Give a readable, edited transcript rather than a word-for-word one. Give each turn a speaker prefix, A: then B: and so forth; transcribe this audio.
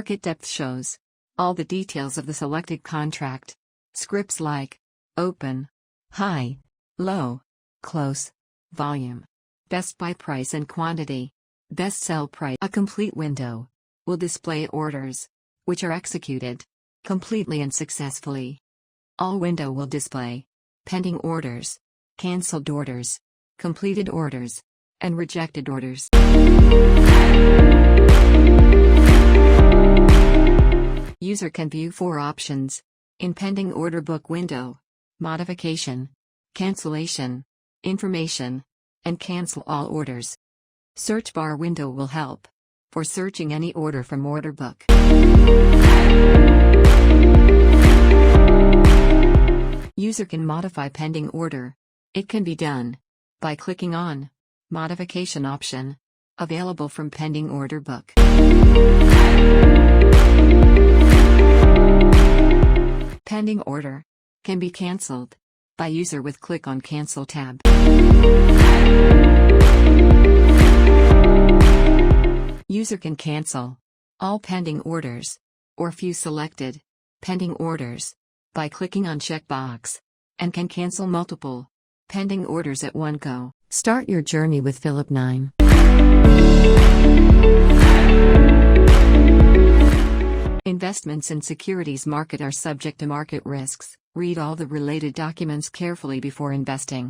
A: Market depth shows all the details of the selected contract. Scripts like open, high, low, close, volume, best buy price and quantity, best sell price. A complete window will display orders which are executed completely and successfully. All window will display pending orders, cancelled orders, completed orders, and rejected orders. User can view 4 options in pending order book window: modification, cancellation, information, and cancel all orders. Search bar window will help for searching any order from order book. User can modify pending order. It can be done by clicking on Modification option, available from pending order book. Pending order can be cancelled by user with click on Cancel tab. User can cancel all pending orders or few selected pending orders by clicking on checkbox, and can cancel multiple pending orders at one go. Start your journey with Phillip9. Investments in securities market are subject to market risks. Read all the related documents carefully before investing.